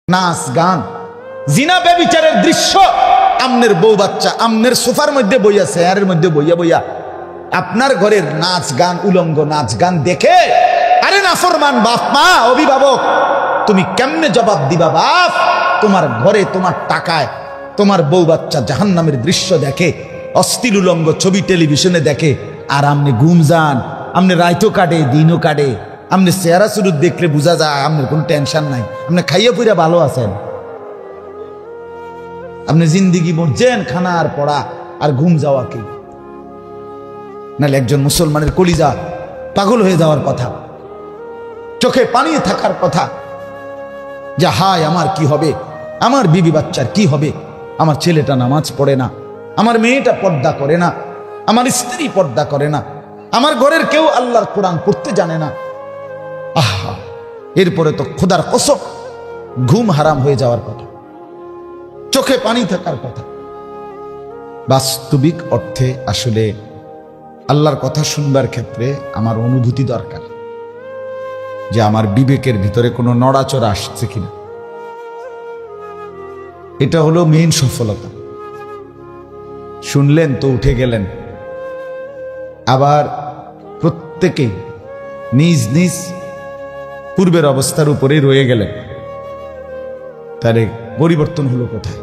নাচ গান জিনা ব্যভিচারের দৃশ্য আমনের বউ বাচ্চা আমনের সোফার মধ্যে বইয়া চেয়ারের মধ্যে বইয়া বইয়া আপনার ঘরের নাচ গান উলঙ্গ নাচ গান দেখে আরে নাফরমান বাপ মা অভিভাবক তুমি কেমনে জবাব দিবা বাপ? তোমার ঘরে তোমার টাকায় তোমার বউ বাচ্চা জাহান্নামের দৃশ্য দেখে, অশ্লীল উলঙ্গ ছবি টেলিভিশনে দেখে, আর আমনে ঘুম যান, আমনে রাইতো কাটে দিনও কাটে, আমনে চেহারা সুরুত দেখলে বোঝা যায় আপনার কোনো টেনশন নাই, আপনি খাইয়া পুরা ভালো আছেন। আপনি জিন্দিগি মরছেন খানা আর পড়া আর ঘুম যাওয়া কি? নাহলে একজন মুসলমানের কলিজা পাগল হয়ে যাওয়ার কথা, চোখে পানি থাকার কথা, যে হায় আমার কি হবে, আমার বিবি বাচ্চার কি হবে, আমার ছেলেটা নামাজ পড়ে না, আমার মেয়েটা পর্দা করে না, আমার স্ত্রী পর্দা করে না, আমার ঘরের কেউ আল্লাহর কোরআন পড়তে জানে না। আহা, এরপরে তো খোদার কসম ঘুম হারাম হয়ে যাওয়ার কথা, চোখে পানি থাকার কথা। বাস্তবিক অর্থে আসলে আল্লাহর কথা শুনবার ক্ষেত্রে আমার অনুভূতি দরকার, যে আমার বিবেকের ভিতরে কোনো নড়াচড়া আসছে কিনা। এটা হলো মেইন সফলতা। শুনলেন তো উঠে গেলেন, আবার প্রত্যেকেই নিজ নিজ পূর্বের অবস্থার উপরেই রয়ে গেলেন, তার পরিবর্তন হলো কোথায়?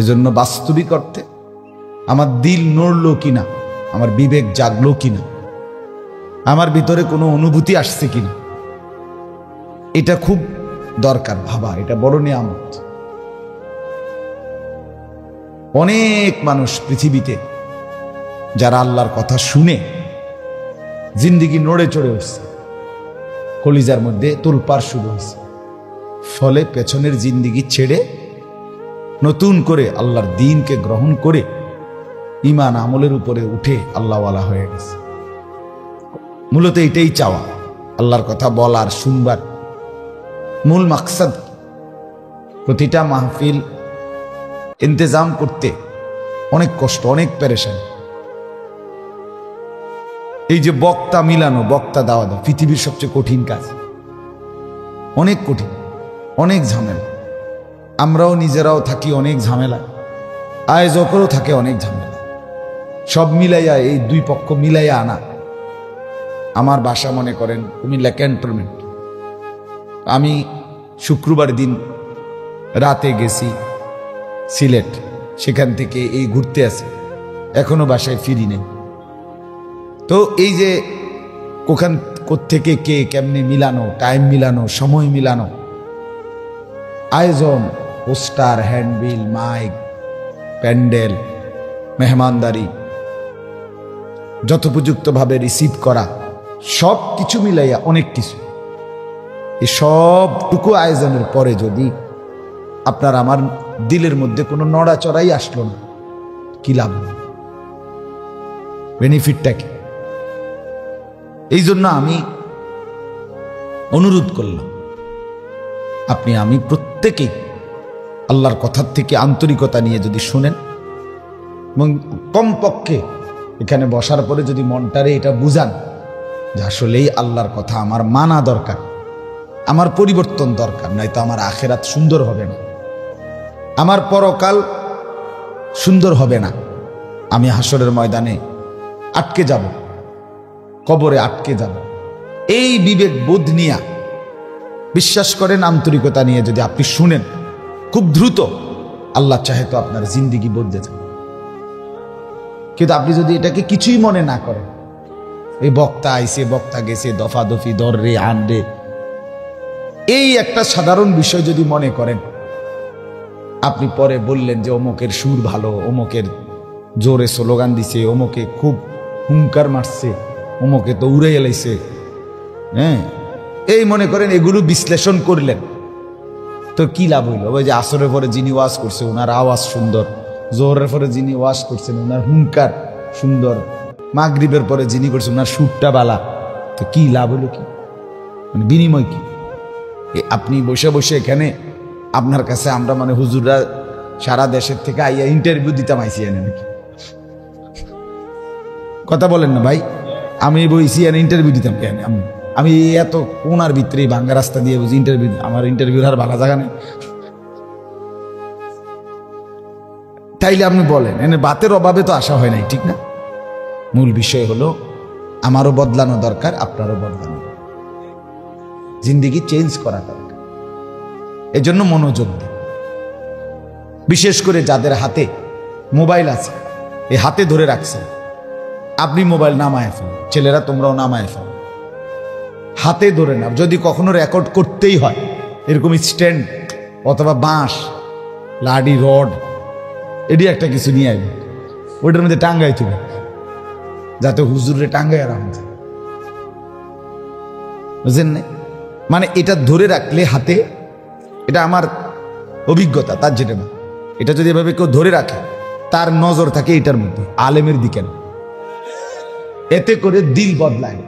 এজন্য বাস্তবিক অর্থে আমার দিল নড়লো কিনা, আমার বিবেক জাগলো কিনা, আমার ভিতরে কোনো অনুভূতি আসছে কিনা, এটা খুব দরকার ভাবা। এটা বড় নিয়ামত। অনেক মানুষ পৃথিবীতে যারা আল্লাহর কথা শুনে জিন্দিগি নড়ে চড়ে উঠছে, কলিজার মধ্যে তোলপাড় শুরু হয়েছে, ফলে পেছনের জিন্দিগি ছেড়ে নতুন করে আল্লাহর দ্বীনকে গ্রহণ করে ঈমান আমলের উপরে উঠে আল্লাহওয়ালা হয়ে গেছে। মূলত এটাই চাওয়া, আল্লাহর কথা বলার শুনবার মূল মাকসাদ। প্রতিটা মাহফিল ইন্তজাম করতে অনেক কষ্ট, অনেক পেরেশান। এই যে বক্তা মিলানো, বক্তা দেওয়া পৃথিবীর সবচেয়ে কঠিন কাজ, অনেক কঠিন, অনেক ঝামেলা। আমরাও নিজেরাও থাকি অনেক ঝামেলা, আয়োজকেরও থাকে অনেক ঝামেলা। সব মিলাইয়া এই দুই পক্ষ মিলাইয়া আনা। আমার বাসা মনে করেন কুমিল্লা ক্যান্টনমেন্ট। আমি শুক্রবার দিন রাতে গেছি সিলেট, সেখান থেকে এই ঘুরতে আসি, এখনো বাসায় ফিরি নেই। তো এই যে কোখান থেকে কে কেমনে মিলানো, টাইম মিলানো, সময় মিলানো, আয়োজন, পোস্টার, হ্যান্ডবিল, মাইক, প্যান্ডেল, মেহমানদারি, যথোপযুক্তভাবে রিসিভ করা, সব কিছু মিলাইয়া অনেক কিছু। এই সবটুকু আয়োজনের পরে যদি আপনার আমার দিলের মধ্যে কোনো নড়াচড়াই আসলো না, কি লাভ? বেনিফিটটা কি? এই জন্য আমি অনুরোধ করলাম, আপনি আমি প্রত্যেকেই আল্লাহর কথার থেকে আন্তরিকতা নিয়ে যদি শুনেন, এবং কমপক্ষে এখানে বসার পরে যদি মনটারে এটা বুঝান যে আসলেই আল্লাহর কথা আমার মানা দরকার, আমার পরিবর্তন দরকার, নয়তো আমার আখেরাত সুন্দর হবে না, আমার পরকাল সুন্দর হবে না। আমি হাসরের ময়দানে আটকে যাব, কবরে আটকে যাব। এই বিবেক বোধ নিয়ে বিশ্বাস করেন, আন্তরিকতা নিয়ে যদি আপনি শুনেন, খুব দ্রুত আল্লাহ চাহে তো আপনার জিন্দিগি বদলে যাবে। কিন্তু আপনি যদি এটাকে কিছুই মনে না করেন, এই বক্তা আইসে, বক্তা গেছে, দফা দফি, দর রে, আন রে, এই একটা সাধারণ বিষয় যদি মনে করেন, আপনি পরে বললেন যে অমুকের সুর ভালো, অমুকের জোরে স্লোগান দিছে, অমুকে খুব হুঙ্কার মারছে, অমুকে তো উড়ে এলাইছে, হ্যাঁ, এই মনে করেন এগুলো বিশ্লেষণ করলেন, তো কি লাভ হইল? ওই যে আসরের পরে যিনি ওয়াজ করছে ওনার আওয়াজ সুন্দর, জোহরের পরে যিনি ওয়াজ করছেন ওনার হুঙ্কার সুন্দর, মাগরিবের পরে যিনি করছেন ওনার সুরটা বালা, তো কি লাভ হইল? কি মানে বিনিময় কি? আপনি বসে বসে এখানে আপনার কাছে আমরা মানে হুজুররা সারা দেশের থেকে আইয়া ইন্টারভিউ দিতাম আইসি এনে নাকি? কথা বলেন না ভাই, আমি বইসি এনে ইন্টারভিউ দিতাম কেন? আমি আমি এত কোনার ভিতরে ভাঙ্গা রাস্তা দিয়ে বুঝি ইন্টারভিউ, আমার ইন্টারভিউর আর ভালো জায়গা নেই। তাইলে আপনি বলেন, এনে বাতের অভাবে তো আসা হয় নাই, ঠিক না? মূল বিষয় হলো আমারও বদলানো দরকার, আপনারও বদলানো দরকার, জিন্দেগি চেঞ্জ করা দরকার। এজন্য মনোযোগ দিন। বিশেষ করে যাদের হাতে মোবাইল আছে, এই হাতে ধরে রাখছেন, আপনি মোবাইল নামায় ফেলেন, ছেলেরা তোমরাও নামায় ফেলো, হাতে ধরে নাও। যদি কখনো রেকর্ড করতেই হয়, এরকম স্ট্যান্ড অথবা বাঁশ, লাডি, রড, এটি একটা কিছু নিয়ে আসবে, ওইটার মধ্যে টাঙ্গাই তুলে, যাতে হুজুরে টাঙ্গায় রাখা যায়, বুঝলেন না? মানে এটা ধরে রাখলে হাতে, এটা আমার অভিজ্ঞতা, তার যেটা না, এটা যদি এভাবে কেউ ধরে রাখে, তার নজর থাকে এটার মধ্যে, আলেমের দিকে না, এতে করে দিল বদলায়।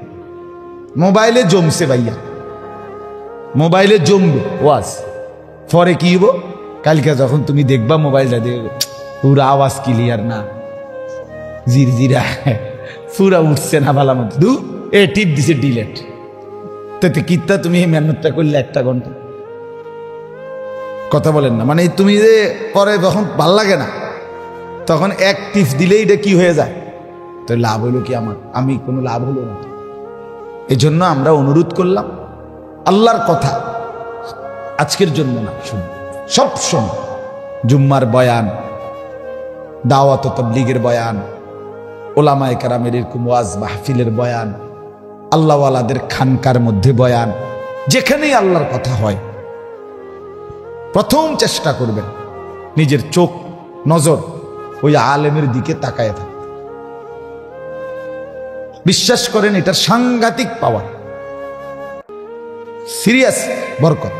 মোবাইলে জমছে ভাইয়া, মোবাইলে জমবে ওয়াজ, পরে কি হবো, কালকে যখন তুমি দেখবা মোবাইলটা দেখবে পুরো আওয়াজ ক্লিয়ার না, জিরজিরা পুরা উঠছে না ভালো মতো, দু এ টিপ দিছে ডিলেট, তাতে কিত্তা তুমি এই মেহনতটা করলে 1 ঘন্টা, কথা বলেন না? মানে তুমি যে পরে যখন ভাল লাগে না, তখন এক টিপ দিলেই এটা কি হয়ে যায়, তো লাভ হইলো কি আমার? আমি কোনো লাভ হলো না। এই জন্য আমরা অনুরোধ করলাম, আল্লাহর কথা আজকের জন্য না, শুনুন সব সময়, জুম্মার বয়ান, দাওয়াত ও তাবলীগের বয়ান, ওলামায়ে কেরামের এরকম ওয়াজ মাহফিলের বয়ান, আল্লাহওয়ালাদের খানকার মধ্যে বয়ান, যেখানেই আল্লাহর কথা হয়, প্রথম চেষ্টা করবেন নিজের চোখ নজর ওই আলেমের দিকে তাকায় থাকে। বিশ্বাস করেন এটার সাংঘাতিক পাওয়ার, সিরিয়াস বরকত।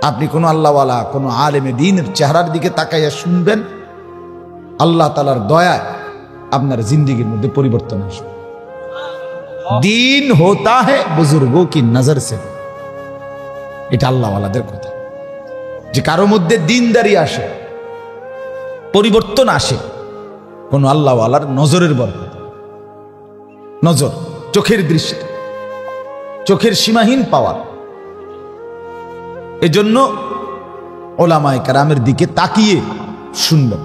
আপনি কোনো আল্লাহওয়ালা, কোনো আলেমে দ্বীনের চেহারার দিকে তাকাইয়া শুনবেন, আল্লাহ তাআলার দয়ায় আপনার জিন্দেগির মধ্যে পরিবর্তন আসবে। দিন হোতা হ্যায় বুজুর্গোं की नजर से, এটা আল্লাহওয়ালাদের কথা। যে কারো মধ্যে দিনদারি আসে, পরিবর্তন আসে, কোন আল্লাহওয়ালার নজরের বরকত। নজর, চোখের দৃষ্টি, চোখের সীমাহীন পাওয়ার। এজন্য ওলামায়ে কেরামের দিকে তাকিয়ে শুনবেন।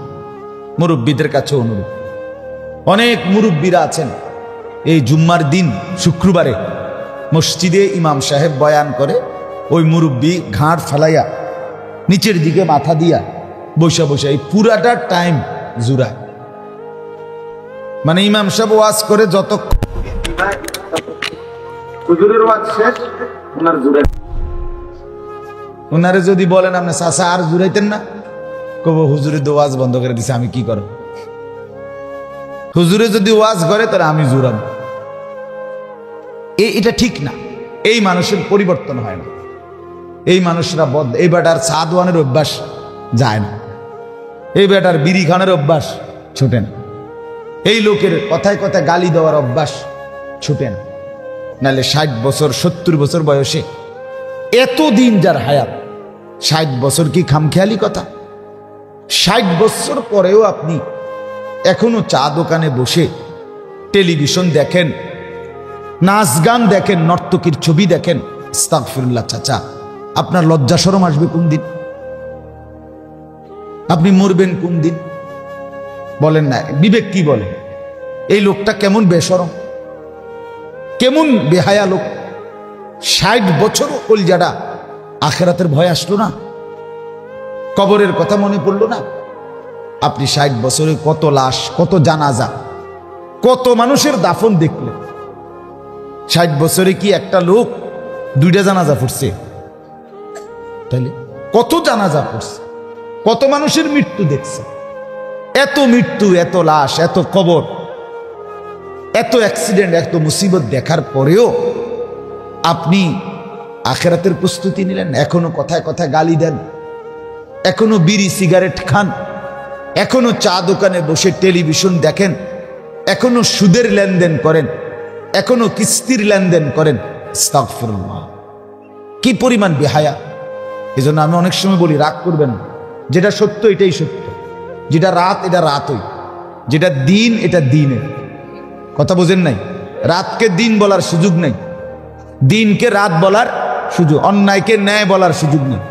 মুরব্বীদের কাছে অনুরোধ, অনেক মুরব্বীরা আছেন, এই জুম্মার দিন শুক্রবারে মসজিদে ইমাম সাহেব বয়ান করে, ওই মুরব্বী ঘাড় ফেলাইয়া নিচের দিকে মাথা দিয়া বসে বসে এই পুরাটা টাইম জুড়ায়। মানে ইমাম সাহেব ওয়াজ করে যতক্ষণ হুজুরের ওয়াজ শেষ, ওনার জুড়াই। ওনারে যদি বলেন আপনি চাচা আর জুড়াইতেন না, কব হুজুরের তো ওয়াজ বন্ধ করে দিছে, আমি কি করব? হুজুরে যদি ওয়াজ করে তাহলে আমি জুড়াব। এটা ঠিক না। এই মানুষের পরিবর্তন হয় না, এই মানুষরা এই বেটার চা দোয়ানের অভ্যাস যায় না, এই বেটার বিড়ি খানের অভ্যাস ছুটে না, এই লোকের কথায় কথায় গালি দেওয়ার অভ্যাস ছুটে না। নাহলে 60 বছর 70 বছর বয়সে এতদিন যার হায়াত, 60 বছর কি খামখেয়ালি কথা? 60 বছর পরেও আপনি এখনো চা দোকানে বসে টেলিভিশন দেখেন, নাচ গান দেখেন, নর্তকীর ছবি দেখেন। আস্তাগফিরুল্লাহ চাচা, আপনার লজ্জা শরম আসবে কোন দিন? আপনি মরবেন কোন দিন? বলেন না, বিবেক কি বলে? এই লোকটা কেমন বেশরম, কেমন বেহায়া লোক। 60 বছর কলজাটা, আখেরাতের ভয় আসলো না? কবরের কথা মনে পড়লো না? আপনি 60 বছরে কত লাশ, কত জানাজা, কত মানুষের দাফন দেখলেন। 60 বছরে কি একটা লোক 2টা জানাজা পড়ছে? তাহলে কত জানাজা পড়ছে, কত মানুষের মৃত্যু দেখছে। এত মৃত্যু, এত লাশ, এত কবর, এত অ্যাক্সিডেন্ট, এত মুসিবত দেখার পরেও আপনি আখেরাতের প্রস্তুতি নিলেন? এখনো কথায় কথায় গালি দেন, এখনো বিড়ি সিগারেট খান, এখনো চা দোকানে বসে টেলিভিশন দেখেন, এখনো সুদের লেনদেন করেন, এখনো কিস্তির লেনদেন করেন। আস্তাগফিরুল্লাহ, কি পরিমাণ বেহায়া! এজন্য আমি অনেক সময় বলি, রাগ করবেন না, যেটা সত্য এটাই সত্য, যেটা রাত এটা রাতই, যেটা দিন এটা দিনের। কথা বোঝেন নাই? রাতকে দিন বলার সুযোগ নেই, দিনকে রাত বলার সুযোগ, অন্যায়কে ন্যায় বলার সুযোগ নেই।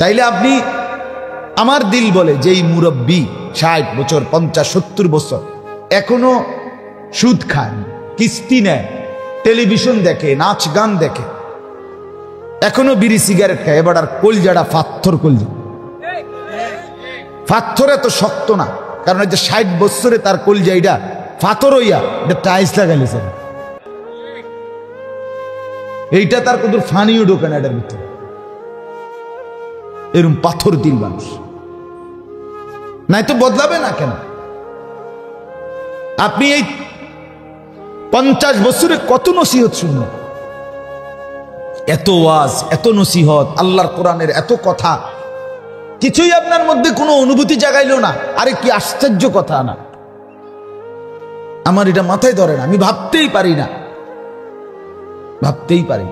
তাইলে আপনি, আমার দিল বলে যেই মুরব্বী 60 বছর 50-70 বছর এখনো সুদ খায়, কিস্তি নেয়, টেলিভিশন দেখে, নাচ গান দেখে, এখনো বিড়ি সিগারেট খায়, এবার আর কলজাটা পাথর, কলজা পাথর এত শক্ত না, কারণ এই যে 60 বছরে তার কলজাইটা পাথর হইয়া এটা টাইলস লাগাইলে স্যার, এইটা তার কত ফানিও ঢোকে না এটার ভিতরে, এরকম পাথর দিল মানুষ, নাই তো বদলাবে না কেন? আপনি এই 50 বছরে কত নসিহত শুনলেন, এত ওয়াজ, এত নসিহত, আল্লাহর কোরআনের এত কথা, কিছুই আপনার মধ্যে কোনো অনুভূতি জাগাইলো না। আরে কি আশ্চর্য কথা না? আমার এটা মাথায় ধরে না, আমি ভাবতেই পারি না, ভাবতেই পারি।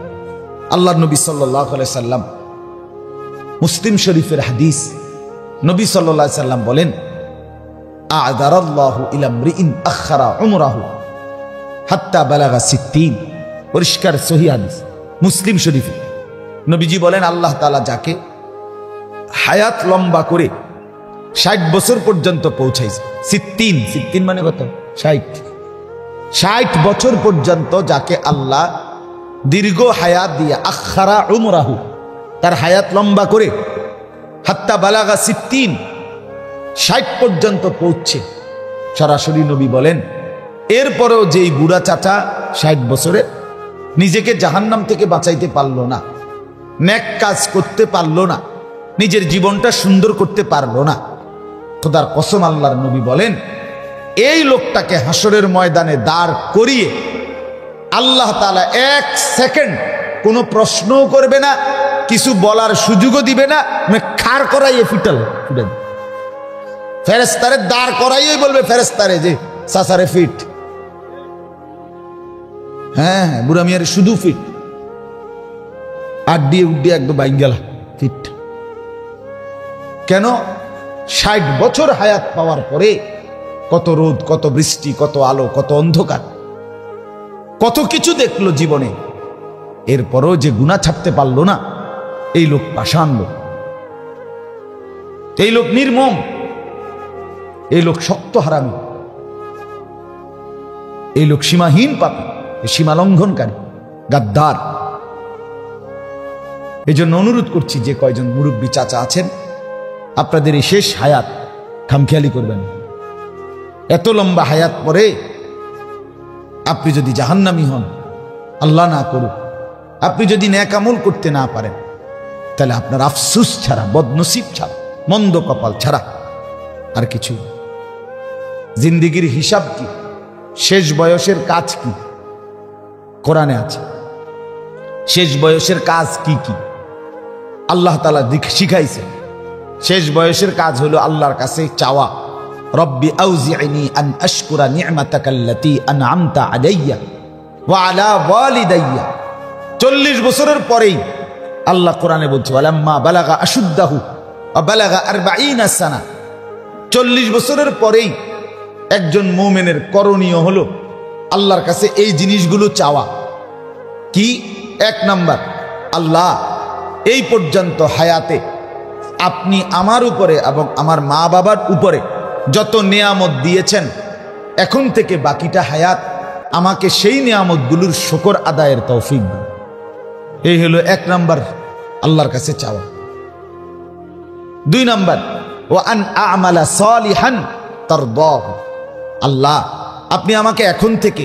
আল্লাহর নবী সাল্লাল্লাহু আলাইহি সাল্লাম, মুসলিম শরীফের হাদিস, নবী সাল্লাল্লাহু আলাইহি সাল্লাম বলেন, আ'দারাল্লাহু ইলা ইমরিইন আখারা উমরাহু হাত্তা বালাগা 60। পরিষ্কার সহিহ হাদিস, মুসলিম শরীফে নবীজি বলেন, আল্লাহ তাআলা যাকে হায়াত লম্বা করে 60 বছর পর্যন্ত পৌঁছাইছে, 60 মানে কত? 60 বছর পর্যন্ত যাকে আল্লাহ দীর্ঘ হায়াত দিয়ে, আখারা উমরাহু, তার হায়াত লম্বা করে, হাত্তা বালাগা 60 পর্যন্ত পৌঁছছে, সরাসরি নবী বলেন, এরপরেও যেই বুড়া চাচা 60 বছরে নিজেকে জাহান্নাম থেকে বাঁচাইতে পারলো না, নেক কাজ করতে পারলো না, নিজের জীবনটা সুন্দর করতে পারলো না, খোদার কসম আল্লাহর নবী বলেন, এই লোকটাকে হাসরের ময়দানে দাঁড় করিয়ে আল্লাহ তাআলা 1 সেকেন্ড কোনো প্রশ্নও করবে না, কিছু বলার সুযোগও দিবে না, খাড় করাইয়ে ফিটাল, ফেরেশতারে দাঁড় করাইয়ে বলবে, ফেরেশতারে যে সাসারে ফিট, হ্যাঁ বুড়া মিয়ারে শুধু ফিট, আড্ডিয়ে উড্ডিয়ে একদম বাইঙ্গালা ফিট। কেন? 60 বছর হায়াত পাওয়ার পরে কত রোদ, কত বৃষ্টি, কত আলো, কত অন্ধকার, কত কিছু দেখলো জীবনে, এরপরও যে গুনাহ ছাড়তে পারলো না, এই লোক পাষাণ লোক, এই লোক নির্মম, এই লোক শক্ত হারামি, এই লোক সীমাহীন পাপী, সীমা লঙ্ঘনকারী, গাদ্দার। এই জন্য অনুরোধ করছি, যে কয়জন মুরব্বী চাচা আছেন, আপনাদের এই শেষ হায়াত খামখেয়ালি করবেন। এত লম্বা হায়াত পরে আপনি যদি জাহান্নামী হন, আল্লাহ না করুক, আপনি যদি নেক আমল করতে না পারেন, তাহলে আপনার আফসোস ছাড়া, বদনসিব ছাড়া, মন্দ কপাল ছাড়া আর কিছু। জিন্দেগির হিসাব কি? শেষ বয়সের কাজ কি? কোরআনে আছে। শেষ বয়সের কাজ কি কি আল্লাহ তাআলা শিখাইছে। শেষ বয়সের কাজ হলো আল্লাহর কাছে চাওয়া, রব্বি আউজি'নি আন আশকুরা নি'মাতাকাল্লাতী আন'আমতা আলাইয়া ওয়া আলা ওয়ালিদাইয়া। 40 বছরের পরেই আল্লাহ কোরআনে বলছে, ওয়ালাম্মা বালাগা আশুদ্দাহু ওয়া বালাগা 40 সানা। 40 বছরের পরেই একজন মুমিনের করণীয় হলো আল্লাহর কাছে এই জিনিসগুলো চাওয়া। কি? 1 নাম্বার, আল্লাহ এই পর্যন্ত হায়াতে আপনি আমার উপরে এবং আমার মা বাবার উপরে যত নিয়ামত দিয়েছেন, এখন থেকে বাকিটা হায়াত আমাকে সেই নিয়ামতগুলোর শুকর আদায়ের তৌফিক দিন। এই হলো 1 নাম্বার আল্লাহর কাছে চাওয়া। 2 নাম্বার, ওয়া আন আ'মালা সালিহান তারদাহু। আল্লাহ আপনি আমাকে এখন থেকে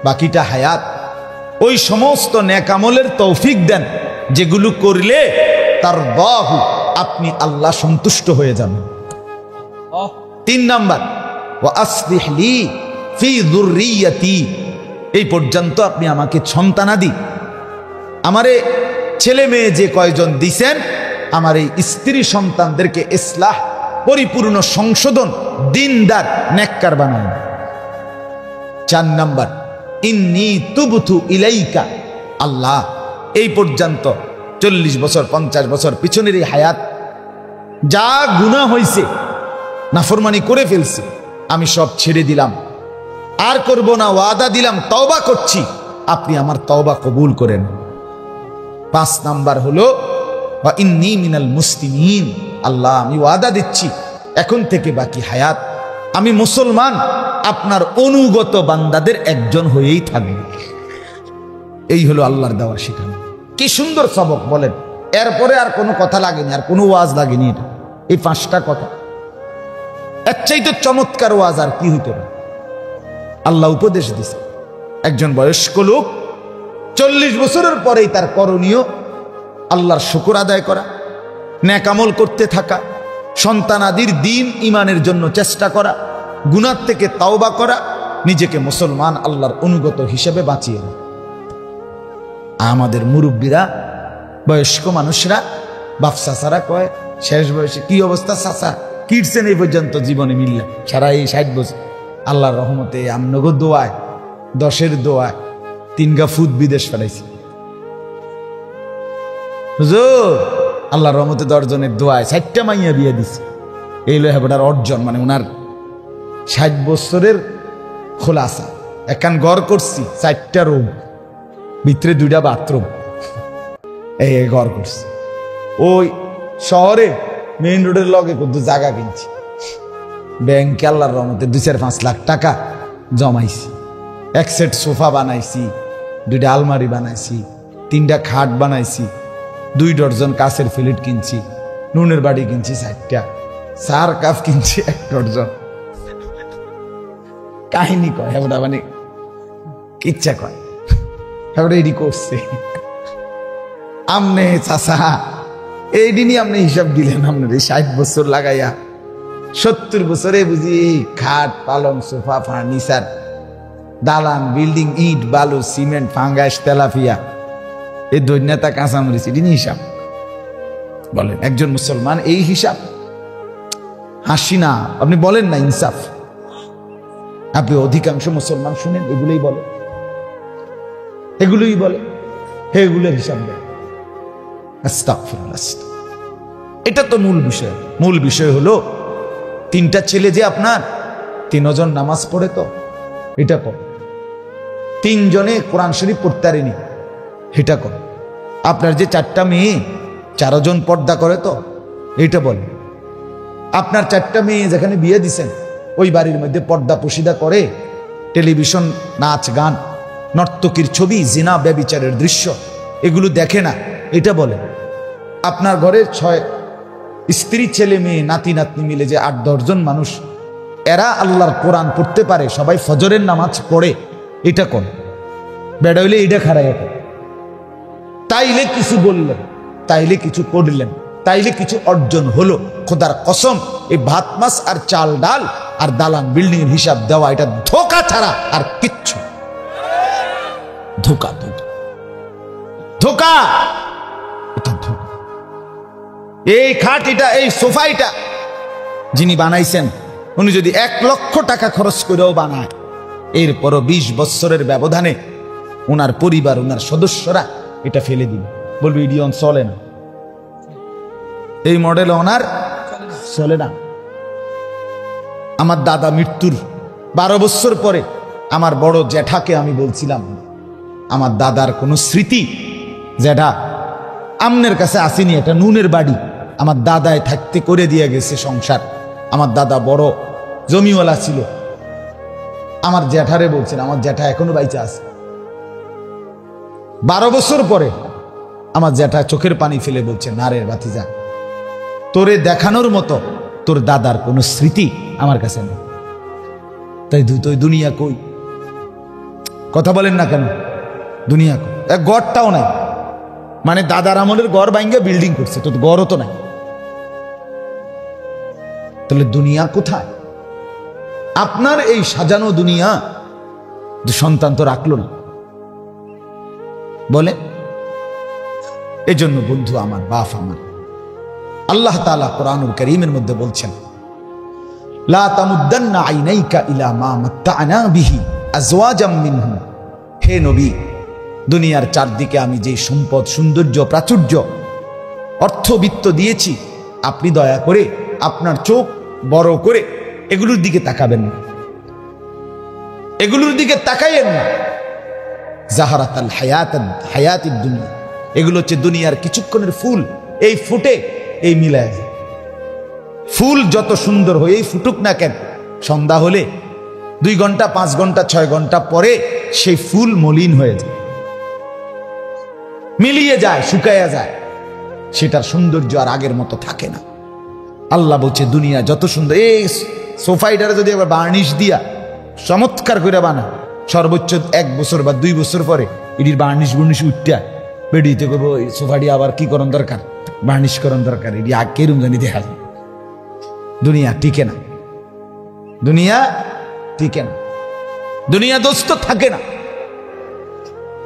বাকিটা হায়াত ওই সমস্ত নেক আমলের তৌফিক দেন যেগুলো করলে তারদাহু, আপনি আল্লাহ সন্তুষ্ট হয়ে যাবেন। 3 নাম্বার, ওয়া আসলিহ লি ফি যুররিয়াতি। এই পর্যন্ত আপনি আমাকে সন্তানাদি, আমারে ছেলে মেয়ে যে কয়জন দিছেন, আমার এই স্ত্রী সন্তানদেরকে ইসলাহ, পরিপূর্ণ সংশোধন, দিনদার, নেককার বানান। 4 নাম্বার, ইন্নী তুবতু ইলাইকা। আল্লাহ এই পর্যন্ত 40 বছর 50 বছর পিছনের এই হায়াত যা গুনাহ হয়েছে, নাফরমানি করে ফেলছি, আমি সব ছেড়ে দিলাম, আর করব না, ওয়াদা দিলাম, তওবা করছি, আপনি আমার তওবা কবুল করেন। 5 নাম্বার হলো ওয়া ইন্নী মিনাল মুসলিমিন, আল্লাহ আমি ওয়াদা দিচ্ছি এখন থেকে বাকি হায়াত আমি মুসলমান আপনার অনুগত বান্দাদের একজন হয়েই থাকবে। এই হলো আল্লাহর দেওয়া শিখানো। কি সুন্দর সবক বলেন। এরপরে আর কোনো কথা লাগেনি, আর কোনো ওয়াজ লাগেনি। এই 5টা কথা, এর চাইতে চমৎকার ওয়াজ আর কি হইতে পারে। আল্লাহ উপদেশ দিছে একজন বয়স্ক লোক 40 বছরের পরেই তার করণীয় আল্লাহর শুকর আদায় করা, নেক আমল করতে থাকা, সন্তানাদির দ্বীন ইমানের জন্য চেষ্টা করা, গুনাহ থেকে তাওবা করা, নিজেকে মুসলমান আল্লাহর অনুগত হিসেবে বাঁচিয়ে নেয়। আমাদের মুরব্বীরা, বয়স্ক মানুষরা, বাপ চাচারা কয় শেষ বয়সে কি অবস্থা চাচা, কিটছেন এই পর্যন্ত জীবনে মিললে সারা এই 60 বছর। আল্লাহর রহমতে আমনগর দোয়ায়, 10-এর দোয়ায় 3 গা ফুট বিদেশ ফেলাইছি হুজুর। আল্লাহর রহমতে 10 জনের দোয়ায় 60টা মাইয়া বিয়ে দিছে। এই লো হেবটার অর্জন, মানে ওনার 60 বছরের খোলাসা। একখান ঘর করছি, 4টা রুম, ভিতরে 2টা বাথরুম, এই ঘর করছি। ওই শহরে মেইন রোডের লগে কিন্তু জায়গা কিনছি, ব্যাংকে আল্লাহর রহমতে 2-4-5 লাখ টাকা জমাইছি। 1 সেট সোফা বানাইছি, 2টা আলমারি বানাইছি, 3টা খাট বানাইছি, 2 ডজন কাছের ফিলিট কিনছি, নুনের বাড়ি কিনছি 4টা, 4 কাপ কিনছি 1 ডজন। কাহিনী কয় হেবটা, মানে ইচ্ছা কয় হেবটা এডি করছে। আমনে চাচা এই দিনই আপনি হিসাব দিলেন, আপনার এই 60 বছর লাগাইয়া 70 বছরে বুঝি খাট, পালং, সোফা, ফার্নিচার, দালান, বিল্ডিং, ইট, বালু, সিমেন্ট, ফাঙ্গাস, তেলাপিয়া, এই দৈন্যতা, কাঁচামরিচ, এটি হিসাব বলেন একজন মুসলমান? এই হিসাব হাসি না, আপনি বলেন না ইনসাফ। আপনি অধিকাংশ মুসলমান শুনেন এগুলোই বলে, এগুলোই বলে, এগুলোর হিসাব দেয়। এটা তো মূল বিষয়। মূল বিষয় হলো 3টা ছেলে যে আপনার 3 জন নামাজ পড়ে, তো এটা কর। 3 জনে কোরআন শরীফ পড়তে পারেনি, এটা কর। আপনার যে 4টা মেয়ে 4 জন পর্দা করে, তো এটা বলে। আপনার 4টা মেয়ে যেখানে বিয়ে দিছেন ওই বাড়ির মধ্যে পর্দা পুশিদা করে, টেলিভিশন, নাচ গান, নর্তকীর ছবি, জিনা, ব্যভিচারের দৃশ্য এগুলো দেখে না, এটা বলে। আপনার ঘরে 6 স্ত্রী, ছেলে মেয়ে, নাতি নাতনি মিলে যে 8-10 জন মানুষ, এরা আল্লাহর কোরআন পড়তে পারে, সবাই ফজরের নামাজ পড়ে, এটা কোন বেড়া হইলে এটা খারাপ। তাইলে কিছু বললেন, তাইলে কিছু করলেন, তাইলে কিছু অর্জন হলো। খোদার কসম, এই ভাত মাছ আর চাল ডাল আর দালান বিল্ডিং এর হিসাব দেওয়া এটা ধোঁকা ছাড়া আর কিচ্ছু। ধোঁকা, ধোঁকা, ধোঁকা, এটা ধোঁকা। এই খাট, এটা এই সোফাইটা যিনি বানাইছেন উনি যদি 1 লক্ষ টাকা খরচ করেও বানায়, এরপরও 20 বছরের ব্যবধানে ওনার পরিবার, ওনার সদস্যরা এটা ফেলে দিবে, বলবে ইডিয়ন চলে না, এই মডেল ওনার চলে না। আমার দাদা মৃত্যুর 12 বছর পরে আমার বড় জ্যাঠাকে আমি বলছিলাম, আমার দাদার কোনো স্মৃতি জ্যাঠা আমনের কাছে আসেনি, এটা নুনের বাড়ি, আমার দাদায় থাকতে করে দিয়ে গেছে সংসার। আমার দাদা বড় জমিওয়ালা ছিল। আমার জ্যাঠারে বলছেন, আমার জ্যাঠা এখনো বাইচা আছে। 12 বছর পরে আমার জ্যাঠা চোখের পানি ফেলে বলছে, না রে ভাতিজা, তোরে দেখানোর মতো তোর দাদার কোনো স্মৃতি আমার কাছে নেই। তাই তুই দুনিয়া কই? কথা বলেন না কেন? দুনিয়া কই? এক গড়টাও নাই, মানে দাদার আমলের গড় ভাঙ্গা বিল্ডিং করছে, তো গড়ও তো নাই। তাহলে দুনিয়া কোথায়? আপনার এই সাজানো দুনিয়া সন্তান তো রাখলো না, বলে। এজন্য বন্ধু আমার, বাপ আমার, আল্লাহ তাআলা কোরআনুল কারীমের মধ্যে বলছেন, লা তামুদ্দান্না আইনাইকা ইলা মা মাত্তা'না বিহি আজওয়াজাম মিনহুম। হে নবী, দুনিয়ার চারদিকে আমি যে সম্পদ, সৌন্দর্য, প্রাচুর্য, অর্থবিত্ত দিয়েছি, আপনি দয়া করে আপনার চোখ বড় করে এগুলোর দিকে তাকাবেন না, এগুলোর দিকে তাকাইয়েন না। জাহারাতাল হায়াতিদ দুনিয়া, এগুলো হচ্ছে দুনিয়ার কিছুক্ষণের ফুল। এই ফুটে এই মিলায় যায়। ফুল যত সুন্দর হয়েই ফুটুক না কেন, সন্ধ্যা হলে 2 ঘন্টা 5 ঘন্টা 6 ঘন্টা পরে সেই ফুল মলিন হয়ে যায়, মিলিয়ে যায়, শুকায়া যায়, সেটার সৌন্দর্য আর আগের মতো থাকে না। আল্লাহ বলছে দুনিয়া যত সুন্দর, এই সোফাইটারে যদি আবার বার্নিশ দিয়া চমৎকার করে বানা, সর্বোচ্চ 1 বছর বা 2 বছর পরে এটির বার্নিশ বুর্নিশ উঠটা বেরিয়ে করবো, এই সোফাটি আবার কি করণ দরকার, বার্নিশ করণ দরকার, এটি আগে রুম জানি দেখা যায়। দুনিয়া টিকে না, দুনিয়া টিকে না, দুনিয়া দোস্ত থাকে না।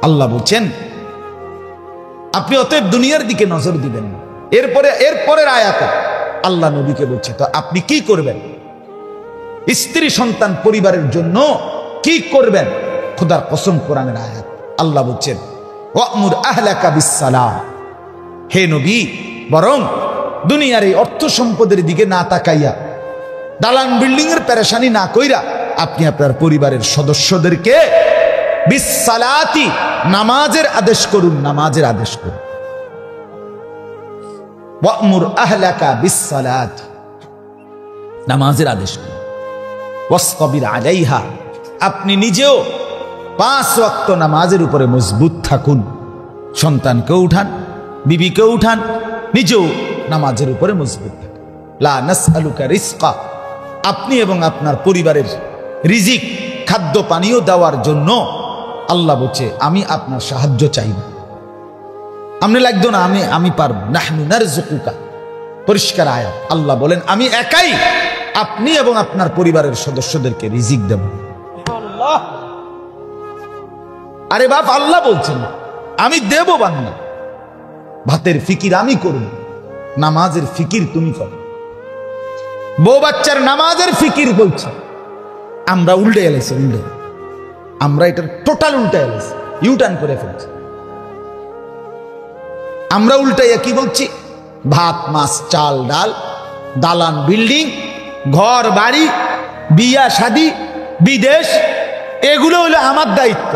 আল্লাহ বলছেন আপনি অতএব দুনিয়ার দিকে নজর দিবেন না। এরপরের আয়াতে আল্লাহ নবীকে বলছে তো আপনি কি করবেন, স্ত্রী সন্তান পরিবারের জন্য কি করবেন। খোদার কসম, কোরআনের আয়াত, আল্লাহ বলছেন ওয়ামুর আহলাকা বিসসালাম, হে নবী বরং দুনিয়ার এই অর্থ সম্পদের দিকে না তাকাইয়া, দালান বিল্ডিং এর পেরেশানি না কইরা আপনি আপনার পরিবারের সদস্যদেরকে বিসসালাতি, নামাজের আদেশ করুন, নামাজের আদেশ করুন। ওয়ামুর আহলাকা বিসসালাত, নামাজের আদেশ করুন। ওয়াসতাবির আলাইহা, আপনি নিজেও 5 ওয়াক্ত নামাজের উপরে মজবুত থাকুন। সন্তানকেও উঠান, বিবিকেও উঠান, নিজেও নামাজের উপরে মজবুত থাকুন। লা নাসআলুকা রিজকা, আপনি এবং আপনার পরিবারের রিজিক, খাদ্য পানীয় দেওয়ার জন্য আল্লাহ বলছে আমি আপনার সাহায্য চাই না। আপনি লাগতো না, আমি পারব। নাহনু নারযুকুকা, পরিষ্কার আয়াত। আল্লাহ বলেন আমি একাই আপনি এবং আপনার পরিবারের সদস্যদেরকে রিজিক দেব। আল্লাহ, আরে বাপ, আল্লাহ বলছেন আমি দেব বান্দা, ভাতের ফিকির আমি করব, নামাজের ফিকির তুমি করো। বউ বাচ্চার নামাজের ফিকির বলছে, আমরা উল্টে এলেছি, আমরা এটার টোটাল উল্টে এলেছি, ইউটার্ন করে ফেলছি। আমরা উল্টাইয়া কি বলছি, ভাত মাছ চাল ডাল, দালান বিল্ডিং, ঘর বাড়ি, বিয়া শাদি, বিদেশ, এগুলো হলো আমার দায়িত্ব।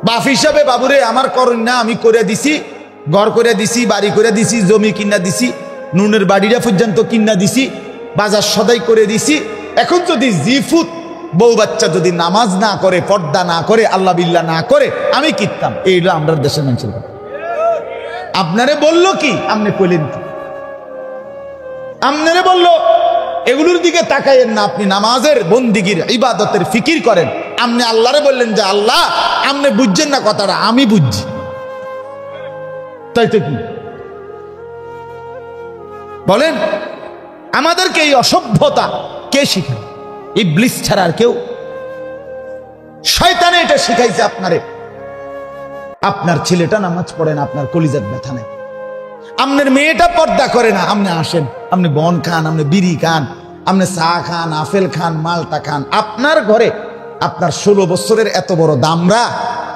বাপ হিসাবে বাবুরে আমার করেন না, আমি করে দিছি, ঘর করে দিছি, বাড়ি করে দিছি, জমি কিনা দিছি, নুনের বাড়িটা পর্যন্ত কিনা দিছি, বাজার সদাই করে দিছি। এখন যদি জিফুত বউ বাচ্চা যদি নামাজ না করে, পর্দা না করে, আল্লাহ বিল্লাহ না করে, আমি কিনতাম। এইগুলো আমরা দেশের মানুষের কথা। আপনারে বললো কি, আপনি কইলেন কি? আপনারে বললো এগুলোর দিকে তাকাইয়েন না, আপনি নামাজের বন্দিগির ইবাদতের ফিকির করেন। আপনি আল্লাহরে বললেন যে আল্লাহ আপনি বুঝছেন না কথাটা, আমি বুঝছি, তাই তো কি বলেন? আমাদেরকে এই অসভ্যতা কে শিখায়? ইবলিস ছাড়া আর কেউ? শয়তানে এটা শিখাইছে আপনারে। আপনার ছেলেটা নামাজ পড়ে না, আপনার কলিজার ব্যথা নেই। আপনার মেয়েটা পর্দা করে না, আপনি আসেন, আপনি বন খান, আপনি বিড়ি খান, আপনি চা খান, আপেল খান, মালটা খান। আপনার ঘরে আপনার 16 বছরের এত বড় দামরা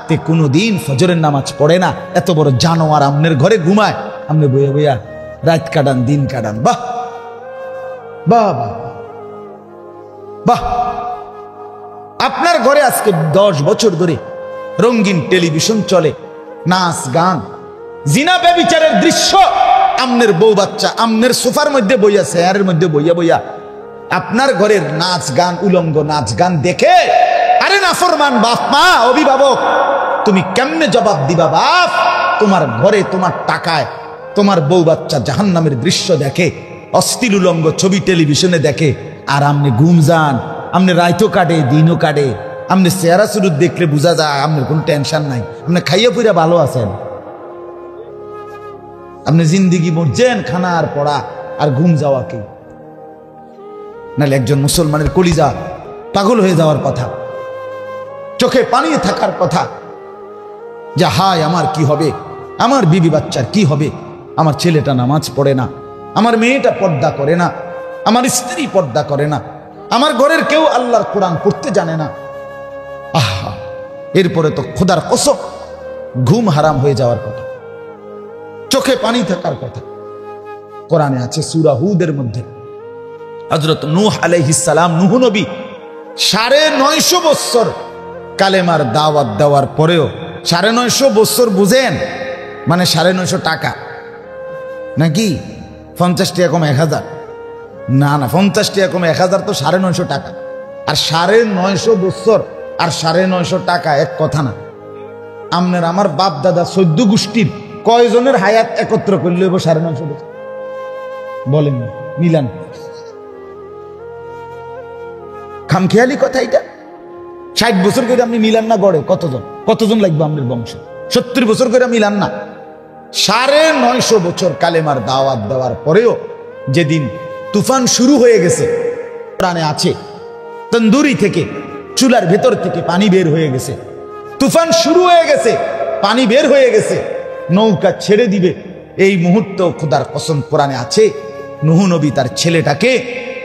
তে কোনোদিন ফজরের নামাজ পড়ে না, এত বড় জানোয়ার আপনার ঘরে ঘুমায়, আপনি বইয়া বইয়া রাত কাটান, দিন কাটান। বাহ বাহ বাহ বাহ। আপনার ঘরে আজকে 10 বছর ধরে রঙিন টেলিভিশন চলে, নাচ গান, জিনা ব্যভিচারের দৃশ্য, আমনের বউ বাচ্চা আমনের সোফার মধ্যে বইয়া, চেয়ারের মধ্যে বইয়া বইয়া আপনার ঘরের নাচ গান, উলঙ্গ নাচ গান দেখে, আরে নাফরমান বাপ মা, অভিভাবক, তুমি কেমনে জবাব দিবা বাপ? তোমার ঘরে তোমার টাকায় তোমার বউ বাচ্চা জাহান্নামের দৃশ্য দেখে, অশ্লীল উলঙ্গ ছবি টেলিভিশনে দেখে, আর আমনে ঘুম যান, আমনে রাইতো কাটে, দিনও কাটে, আমনে চেহারা সুরুত দেখলে বোঝা যায় আপনার কোনো টেনশন নাই, আপনি খাইয়া পুরা ভালো আছেন। আপনি জিন্দিগি মরছেন খানা আর পড়া আর ঘুম যাওয়া কি? নাহলে একজন মুসলমানের কলিজা পাগল হয়ে যাওয়ার কথা, চোখে পানি থাকার কথা, যে হায় আমার কি হবে, আমার বিবি বাচ্চার কি হবে, আমার ছেলেটা নামাজ পড়ে না, আমার মেয়েটা পর্দা করে না, আমার স্ত্রী পর্দা করে না, আমার ঘরের কেউ আল্লাহর কোরআন পড়তে জানে না। আহা, এরপরে তো খোদার কসম ঘুম হারাম হয়ে যাওয়ার কথা, চোখে পানি থাকার কথা। কোরআনে আছে সূরা হুদের মধ্যে হযরত নূহ আলাইহিস সালাম, নূহ নবী 950 বছর কালেমার দাওয়াত দেওয়ার পরেও 950 বছর বুঝেন মানে 950 টাকা নাকি? 50 টাকা কম 1000? না না, 50 টাকা কম 1000 তো 950 টাকা। আর 950 বছর আর 950 টাকা এক কথা না। আপনার আমার বাপ দাদা 14 গোষ্ঠীর কয়জনের হায়াত একত্র করলে 950 বছর? বলেন মিলান। খামখেয়ালি কথা এটা। 60 বছর করে আপনি মিলান না গড়ে কতজন লাগবে আপনার বংশে? 70 বছর করে মিলান না। 950 বছর কালেমার দাওয়াত দেওয়ার পরেও যেদিন তুফান শুরু হয়ে গেছে, প্রাণে আছে তন্দুরি থেকে, চুলার ভেতর থেকে পানি বের হয়ে গেছে, তুফান শুরু হয়ে গেছে, পানি বের হয়ে গেছে, নৌকা ছেড়ে দিবে এই মুহূর্তে খোদার কসম কোরআনে আছে, নূহ নবী তার ছেলেটাকে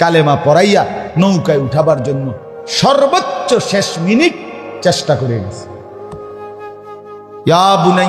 কালেমা পড়াইয়া নৌকায় উঠাবার জন্য সর্বোচ্চ শেষ মিনিট চেষ্টা করে গেছে। ইয়া বুনাই